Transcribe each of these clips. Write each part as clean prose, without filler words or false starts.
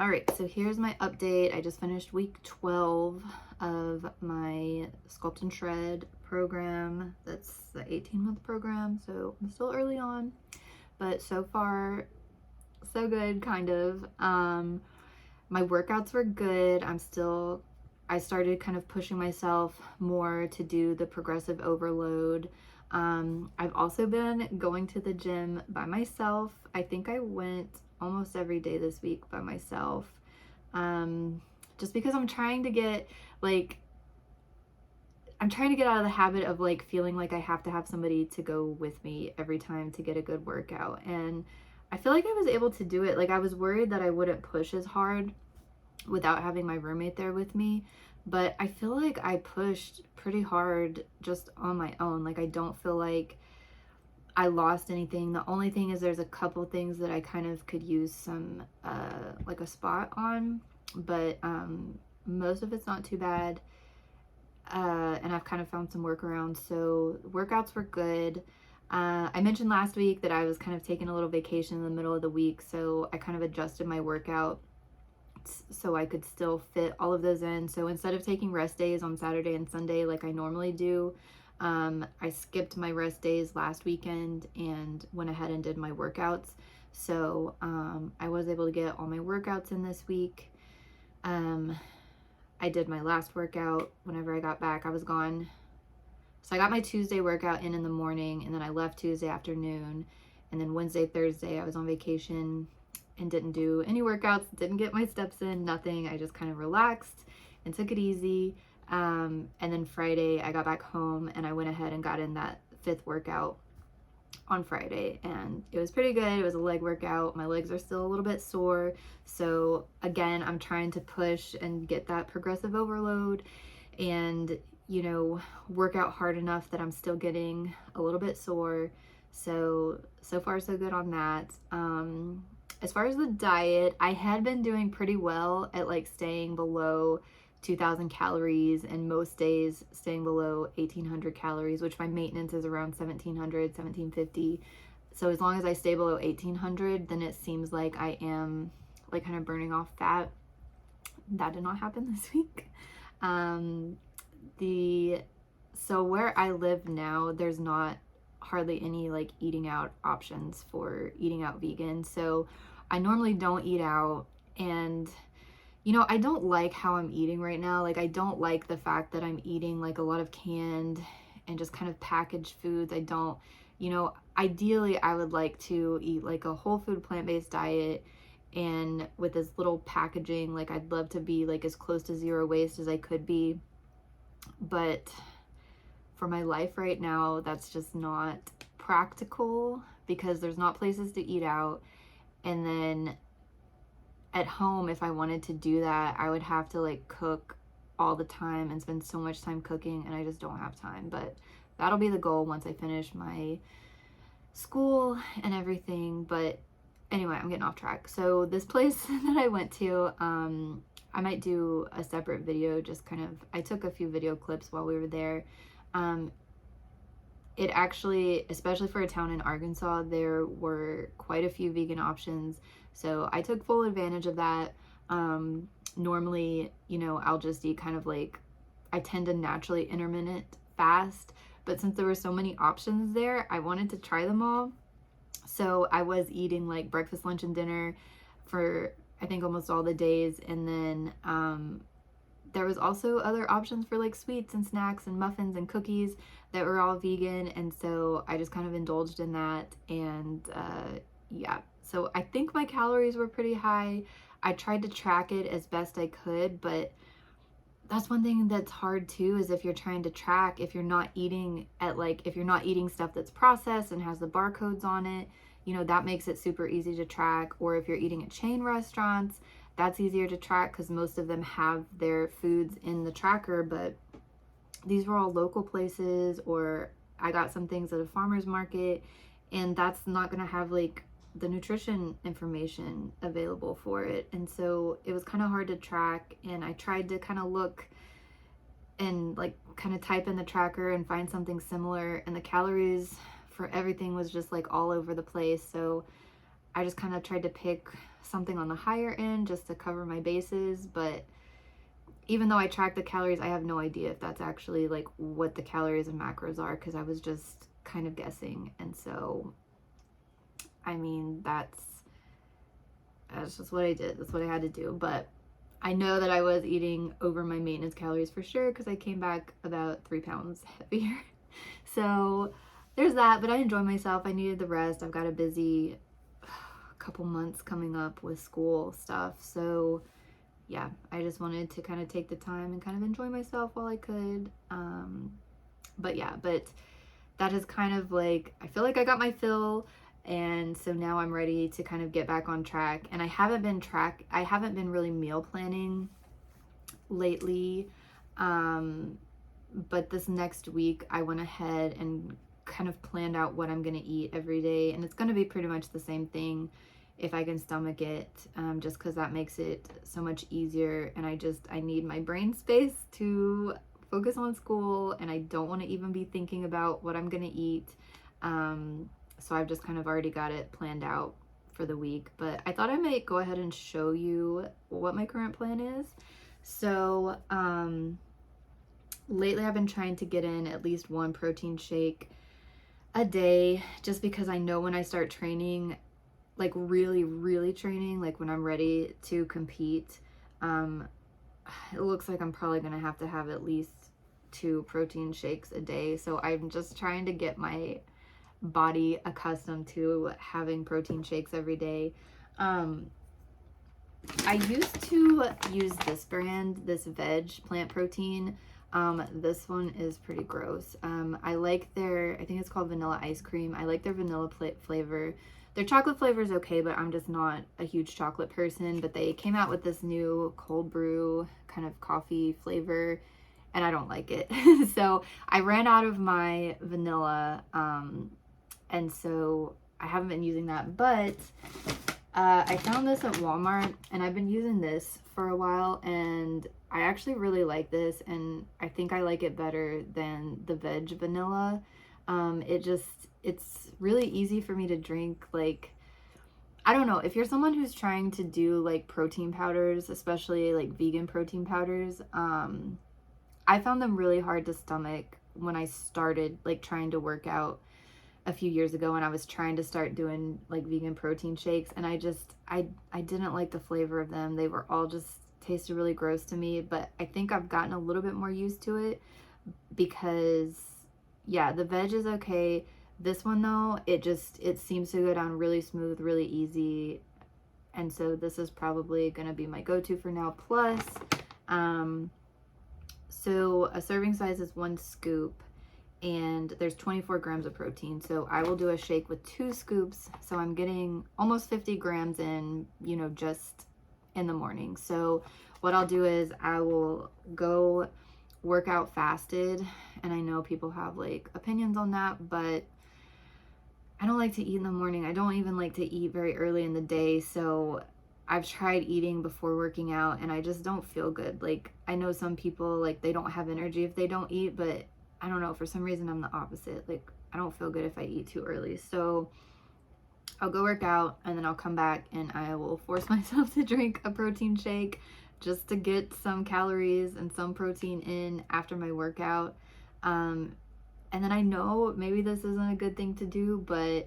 All right, so here's my update. I just finished week 12 of my Sculpt and Shred program. That's the 18-month program, so I'm still early on, but so far, so good, kind of. My workouts were good. I started kind of pushing myself more to do the progressive overload. I've also been going to the gym by myself. I think I went almost every day this week by myself. Just because I'm trying to get out of the habit of like feeling like I have to have somebody to go with me every time to get a good workout. And I feel like I was able to do it. Like, I was worried that I wouldn't push as hard without having my roommate there with me, but I feel like I pushed pretty hard just on my own. Like, I don't feel like I lost anything. The only thing is there's a couple things that I kind of could use some like a spot on, but most of it's not too bad. And I've kind of found some workarounds, so workouts were good. I mentioned last week that I was kind of taking a little vacation in the middle of the week, so I kind of adjusted my workout so I could still fit all of those in. So instead of taking rest days on Saturday and Sunday like I normally do, I skipped my rest days last weekend and went ahead and did my workouts. So I was able to get all my workouts in this week. I did my last workout whenever I got back. I was gone. So I got my Tuesday workout in the morning, and then I left Tuesday afternoon. And then Wednesday, Thursday, I was on vacation and didn't do any workouts, didn't get my steps in, nothing. I just kind of relaxed and took it easy. And then Friday, I got back home and I went ahead and got in that 5th workout on Friday, and it was pretty good. It was a leg workout. My legs are still a little bit sore, so again, I'm trying to push and get that progressive overload and, you know, work out hard enough that I'm still getting a little bit sore. So far so good on that. As far as the diet, I had been doing pretty well at like staying below 2,000 calories, and most days staying below 1,800 calories, which my maintenance is around 1,700, 1,750. So as long as I stay below 1,800, then it seems like I am like kind of burning off fat. That did not happen this week. So where I live now, there's not hardly any like eating out options for eating out vegan. So I normally don't eat out, and you know, I don't like how I'm eating right now. Like, I don't like the fact that I'm eating like a lot of canned and just kind of packaged foods. I don't, you know, ideally I would like to eat like a whole food plant-based diet, and with as little packaging. Like, I'd love to be like as close to zero waste as I could be. But for my life right now, that's just not practical because there's not places to eat out. And then at home, if I wanted to do that, I would have to like cook all the time and spend so much time cooking, and I just don't have time. But that'll be the goal once I finish my school and everything. But anyway, I'm getting off track. So this place that I went to, I might do a separate video, just kind of, I took a few video clips while we were there. It actually, especially for a town in Arkansas, there were quite a few vegan options. So I took full advantage of that. Normally, you know, I'll just eat kind of like, I tend to naturally intermittent fast, but since there were so many options there, I wanted to try them all. So I was eating like breakfast, lunch, and dinner for I think almost all the days. And then there was also other options for like sweets and snacks and muffins and cookies that were all vegan, and so I just kind of indulged in that. And yeah, so I think my calories were pretty high. I tried to track it as best I could, but that's one thing that's hard too, is if you're trying to track, if you're not eating stuff that's processed and has the barcodes on it, you know, that makes it super easy to track. Or if you're eating at chain restaurants, that's easier to track because most of them have their foods in the tracker. But these were all local places, or I got some things at a farmer's market, and that's not going to have like the nutrition information available for it. And so it was kind of hard to track, and I tried to kind of look and like kind of type in the tracker and find something similar, and the calories for everything was just like all over the place. So I just kind of tried to pick something on the higher end just to cover my bases. But even though I track the calories, I have no idea if that's actually like what the calories and macros are, because I was just kind of guessing. And so, I mean, that's just what I did. That's what I had to do. But I know that I was eating over my maintenance calories for sure, because I came back about 3 pounds heavier. So there's that, but I enjoy myself. I needed the rest. I've got a busy couple months coming up with school stuff. So yeah, I just wanted to kind of take the time and kind of enjoy myself while I could. But yeah, but that is kind of like, I feel like I got my fill. And so now I'm ready to kind of get back on track. And I haven't been really meal planning lately. But this next week I went ahead and kind of planned out what I'm going to eat every day. And it's going to be pretty much the same thing if I can stomach it, just because that makes it so much easier. And I need my brain space to focus on school, and I don't want to even be thinking about what I'm going to eat. So I've just kind of already got it planned out for the week. But I thought I might go ahead and show you what my current plan is. So lately I've been trying to get in at least one protein shake a day, just because I know when I start training, like really training, like when I'm ready to compete, it looks like I'm probably gonna have to have at least 2 protein shakes a day. So I'm just trying to get my body accustomed to having protein shakes every day. I used to use this brand, this veg plant protein. This one is pretty gross. I like I think it's called vanilla ice cream. I like their vanilla flavor. Their chocolate flavor is okay, but I'm just not a huge chocolate person. But they came out with this new cold brew kind of coffee flavor, and I don't like it. So I ran out of my vanilla, and so I haven't been using that. But I found this at Walmart, and I've been using this for a while, and I actually really like this, and I think I like it better than the veg vanilla. It's really easy for me to drink. Like, I don't know, if you're someone who's trying to do like protein powders, especially like vegan protein powders, I found them really hard to stomach when I started like trying to work out a few years ago, and I was trying to start doing like vegan protein shakes, and I didn't like the flavor of them. They were all just tasted really gross to me. But I think I've gotten a little bit more used to it, because yeah, the veg is okay. This one though, it seems to go down really smooth, really easy. And so this is probably gonna be my go-to for now. Plus, so a serving size is 1 scoop, and there's 24 grams of protein. So I will do a shake with 2 scoops. So I'm getting almost 50 grams in, just in the morning. So what I'll do is I will go work out fasted. And I know people have like opinions on that, but I don't like to eat in the morning. I don't even like to eat very early in the day. So I've tried eating before working out, and I just don't feel good. Like, I know some people, like, they don't have energy if they don't eat, but I don't know, for some reason I'm the opposite. Like, I don't feel good if I eat too early. So I'll go work out, and then I'll come back and I will force myself to drink a protein shake just to get some calories and some protein in after my workout. And then I know maybe this isn't a good thing to do, but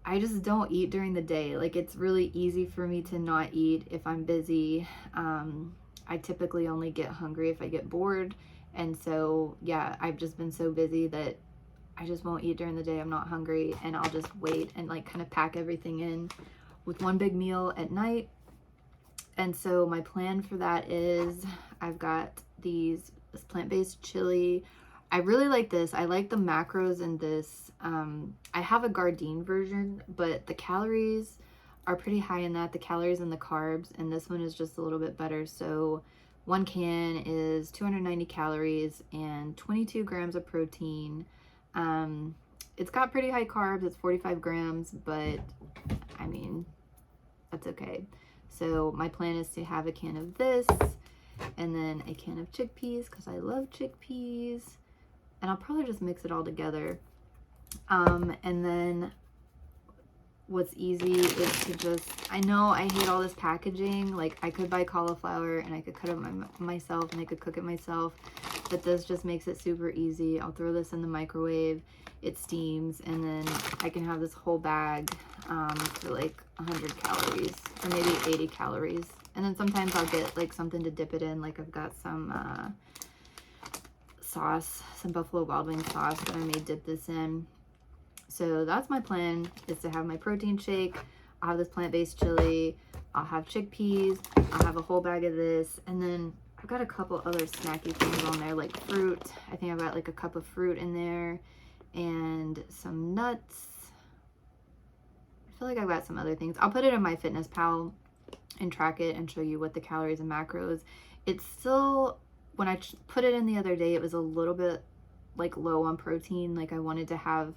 I just don't eat during the day. Like, it's really easy for me to not eat if I'm busy. I typically only get hungry if I get bored. And so, yeah, I've just been so busy that I just won't eat during the day. I'm not hungry, and I'll just wait and like kind of pack everything in with one big meal at night. And so my plan for that is I've got this plant-based chili. I really like this. I like the macros in this. I have a Gardein version, but the calories are pretty high in that, the calories and the carbs, and this one is just a little bit better. So 1 can is 290 calories and 22 grams of protein. It's got pretty high carbs. It's 45 grams, but I mean, that's okay. So my plan is to have a can of this, and then a can of chickpeas, because I love chickpeas, and I'll probably just mix it all together. And then what's easy is to just, I know I hate all this packaging. Like, I could buy cauliflower and I could cut it myself and I could cook it myself, but this just makes it super easy. I'll throw this in the microwave, it steams, and then I can have this whole bag for like 100 calories or maybe 80 calories. And then sometimes I'll get like something to dip it in. Like, I've got some sauce, some Buffalo Wild Wings sauce that I may dip this in. So that's my plan, is to have my protein shake. I'll have this plant-based chili. I'll have chickpeas. I'll have a whole bag of this. And then I've got a couple other snacky things on there, like fruit. I think I've got like a cup of fruit in there and some nuts. I feel like I've got some other things. I'll put it in my Fitness Pal and track it and show you what the calories and macros. It's still, when I put it in the other day, it was a little bit like low on protein. Like, I wanted to have,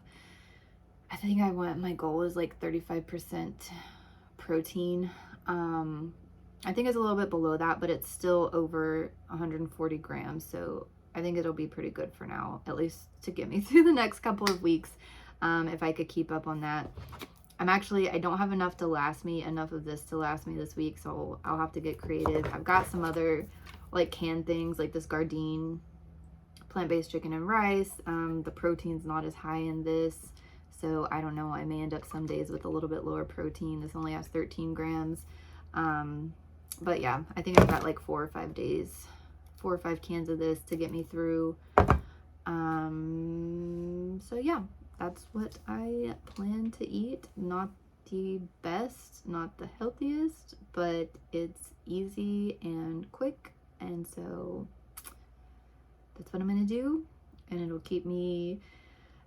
I think my goal is like 35% protein. I think it's a little bit below that, but it's still over 140 grams. So I think it'll be pretty good for now, at least to get me through the next couple of weeks. If I could keep up on that. I don't have enough of this to last me this week. So I'll have to get creative. I've got some other like canned things, like this Gardein plant-based chicken and rice. The protein's not as high in this. So I don't know, I may end up some days with a little bit lower protein. This only has 13 grams. But yeah, I think I've got like 4 or 5 days, 4 or 5 cans of this to get me through. So yeah, that's what I plan to eat. Not the best, not the healthiest, but it's easy and quick. And so that's what I'm gonna do. And it'll keep me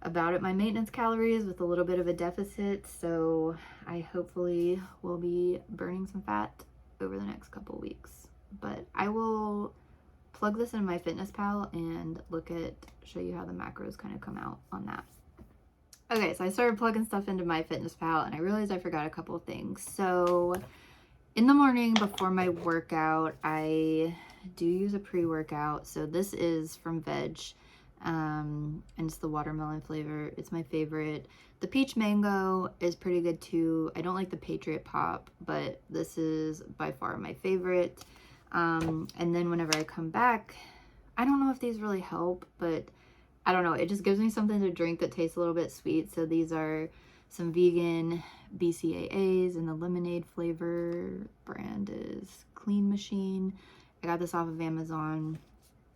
about at my maintenance calories with a little bit of a deficit. So I hopefully will be burning some fat over the next couple weeks. But I will plug this in my Fitness Pal and show you how the macros kind of come out on that. Okay, so I started plugging stuff into my Fitness Pal and I realized I forgot a couple of things. So in the morning before my workout, I do use a pre-workout. So this is from Veg. And it's the watermelon flavor. It's my favorite. The peach mango is pretty good too. I don't like the Patriot Pop, but this is by far my favorite. And then whenever I come back, I don't know if these really help, but I don't know. It just gives me something to drink that tastes a little bit sweet. So these are some vegan BCAAs, and the lemonade flavor brand is Clean Machine. I got this off of Amazon.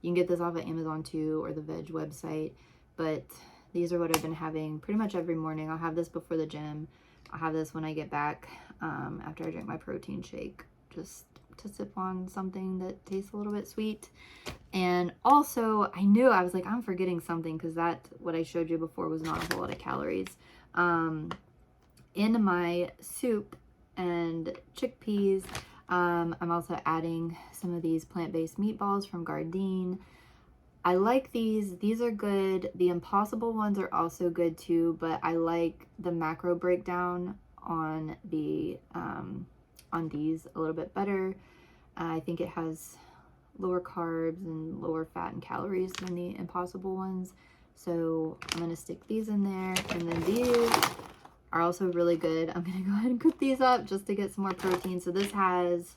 You can get this off of Amazon too, or the Veg website, but these are what I've been having pretty much every morning. I'll have this before the gym. I'll have this when I get back after I drink my protein shake, just to sip on something that tastes a little bit sweet. And also, I was like, I'm forgetting something, because what I showed you before was not a whole lot of calories. In my soup and chickpeas, I'm also adding some of these plant-based meatballs from Gardein. I like these. These are good. The Impossible ones are also good too, but I like the macro breakdown on these a little bit better. I think it has lower carbs and lower fat and calories than the Impossible ones. So I'm going to stick these in there. And then these are also really good. I'm going to go ahead and cook these up just to get some more protein. So this has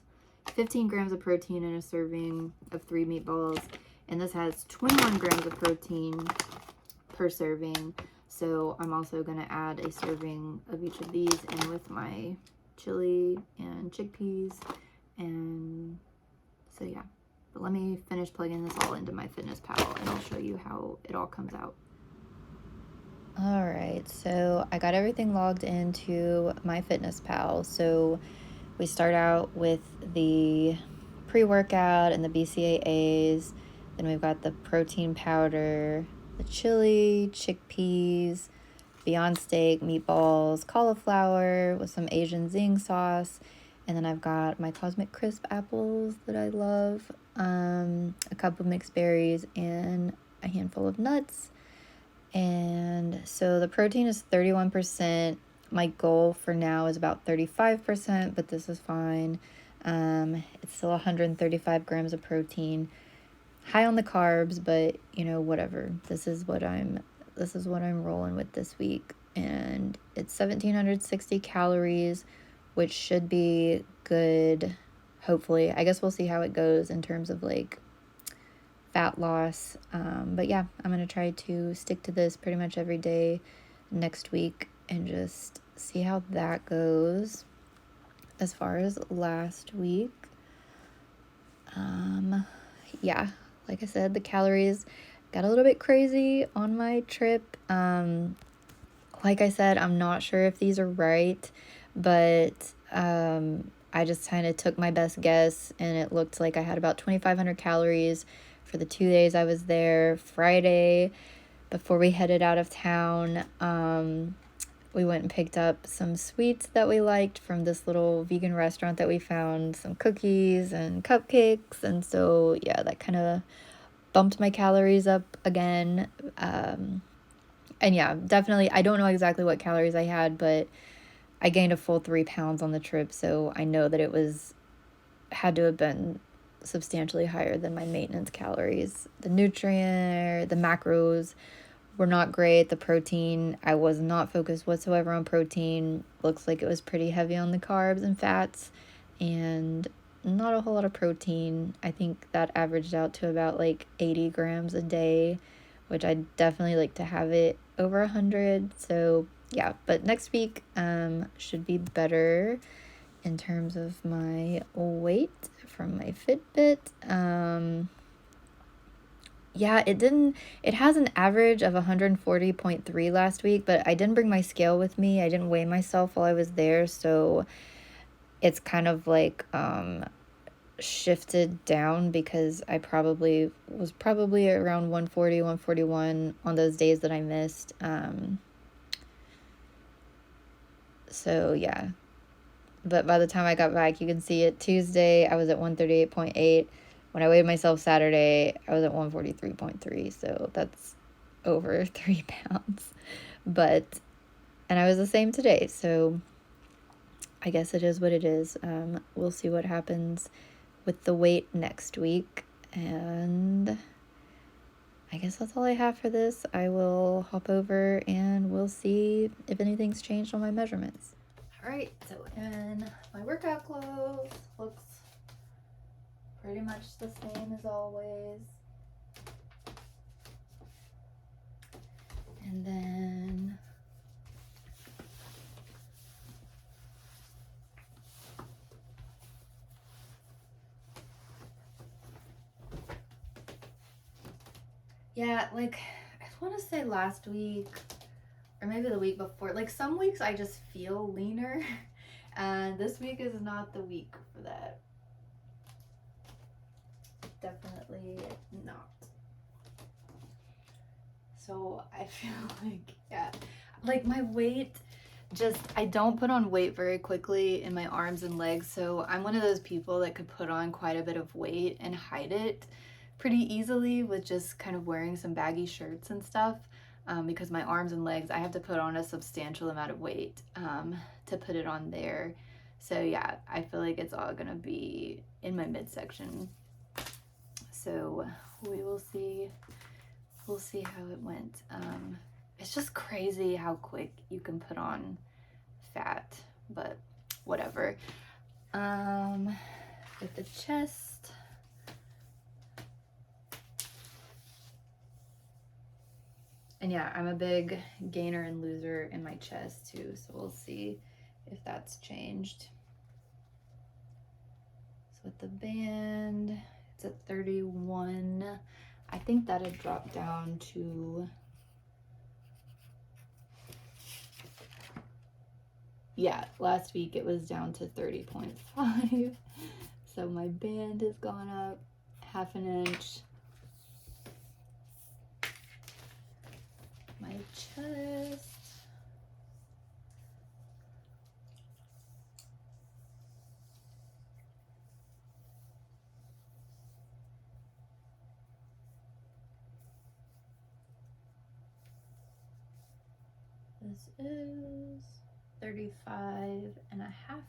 15 grams of protein in a serving of 3 meatballs. And this has 21 grams of protein per serving. So I'm also going to add a serving of each of these in with my chili and chickpeas. And so yeah, but let me finish plugging this all into my Fitness Pal and I'll show you how it all comes out. All right, so I got everything logged into my Fitness Pal. So we start out with the pre-workout and the BCAAs. Then we've got the protein powder, the chili, chickpeas, Beyond Steak, meatballs, cauliflower with some Asian zing sauce. And then I've got my Cosmic Crisp apples that I love, a cup of mixed berries, and a handful of nuts. And so the protein is 31%. My goal for now is about 35%, but this is fine. It's still 135 grams of protein. High on the carbs, but whatever. This is what I'm rolling with this week. and it's 1,760 calories, which should be good, hopefully. I guess we'll see how it goes in terms of like fat loss. But yeah, I'm going to try to stick to this pretty much every day next week and just see how that goes. As far as last week, yeah, like I said, the calories got a little bit crazy on my trip. Like I said, I'm not sure if these are right, but I just kind of took my best guess, and it looked like I had about 2,500 calories for the 2 days I was there. Friday, before we headed out of town, we went and picked up some sweets that we liked from this little vegan restaurant that we found, some cookies and cupcakes, and so yeah, that kind of bumped my calories up again. And yeah, definitely, I don't know exactly what calories I had, but I gained a full 3 pounds on the trip, so I know that had to have been substantially higher than my maintenance calories. The macros were not great. The protein, I was not focused whatsoever on protein. Looks like it was pretty heavy on the carbs and fats, and not a whole lot of protein. I think that averaged out to about like 80 grams a day, which I definitely like to have it over 100. So yeah, but next week should be better in terms of my weight from my Fitbit. Yeah, it has an average of 140.3 last week, but I didn't bring my scale with me. I didn't weigh myself while I was there, so it's kind of like shifted down because I was probably around 140, 141 on those days that I missed. So yeah. But by the time I got back, you can see it. Tuesday, I was at 138.8. When I weighed myself Saturday, I was at 143.3. So that's over 3 pounds. And I was the same today. So I guess it is what it is. We'll see what happens with the weight next week. And I guess that's all I have for this. I will hop over and we'll see if anything's changed on my measurements. All right, so in my workout clothes, looks pretty much the same as always. And then yeah, like I want to say last week or maybe the week before, like some weeks I just feel leaner, and this week is not the week for that. Definitely not. So I feel like, yeah, like my weight I don't put on weight very quickly in my arms and legs, so I'm one of those people that could put on quite a bit of weight and hide it pretty easily with just kind of wearing some baggy shirts and stuff. Because my arms and legs, I have to put on a substantial amount of weight to put it on there. So yeah, I feel like it's all gonna be in my midsection. So we will see. We'll see how it went. It's just crazy how quick you can put on fat, but whatever. With the chest, and yeah, I'm a big gainer and loser in my chest too, so we'll see if that's changed. So with the band, it's at 31. I think that had dropped down to, yeah, last week it was down to 30.5. So my band has gone up 1/2 inch. My chest, this is 35.5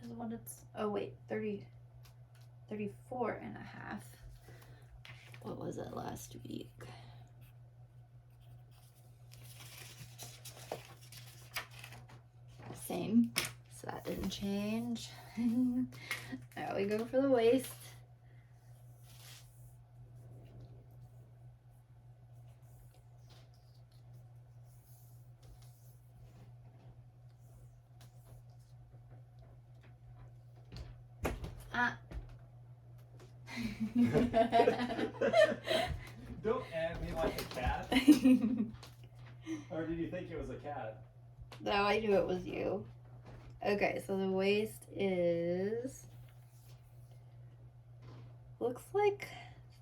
is what it's, oh wait, 34.5. What was it last week? same. So that didn't change. Now we go for the waist. Don't add me like a cat. Or did you think it was a cat? No, I knew it was you. Okay, so the waist is, looks like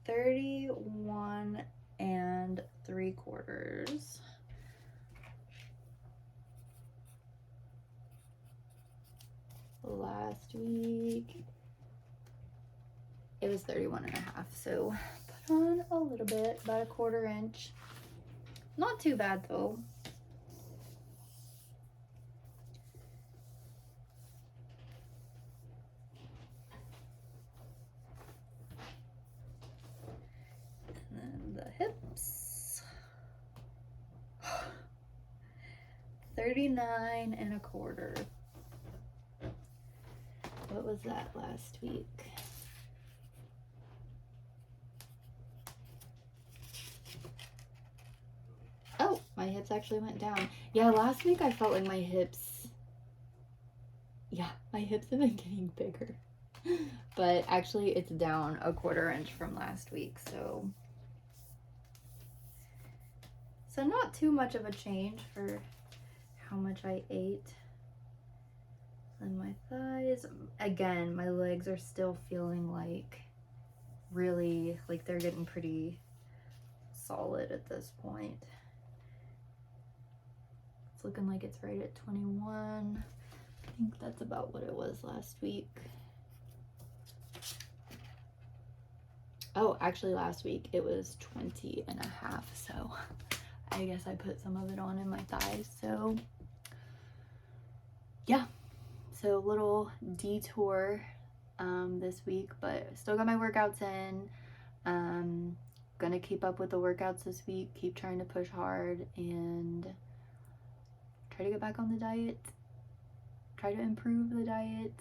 31 3/4. Last week it was 31.5, so put on a little bit, about a 1/4 inch. Not too bad though. And then the hips, 39.25. What was that last week? Oh, my hips actually went down. Yeah, last week I felt like my hips, yeah, my hips have been getting bigger. But actually it's down a 1/4 inch from last week, so not too much of a change for how much I ate. And my thighs, again, my legs are still feeling like really, like they're getting pretty solid at this point. It's looking like it's right at 21. I think that's about what it was last week. Oh, actually last week it was 20.5, so I guess I put some of it on in my thighs. So yeah, so little detour this week, but still got my workouts in. Gonna keep up with the workouts this week, keep trying to push hard and try to get back on the diet, try to improve the diet.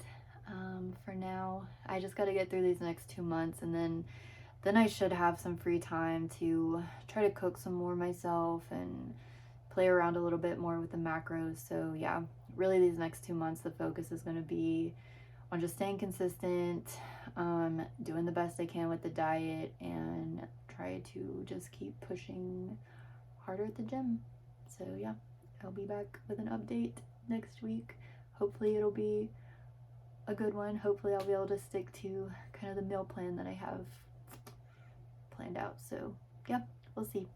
For now, I just got to get through these next 2 months, and then I should have some free time to try to cook some more myself and play around a little bit more with the macros. So yeah, really these next 2 months, the focus is going to be on just staying consistent, doing the best I can with the diet, and try to just keep pushing harder at the gym. So yeah, I'll be back with an update next week. Hopefully it'll be a good one. Hopefully I'll be able to stick to kind of the meal plan that I have planned out. So yeah, we'll see.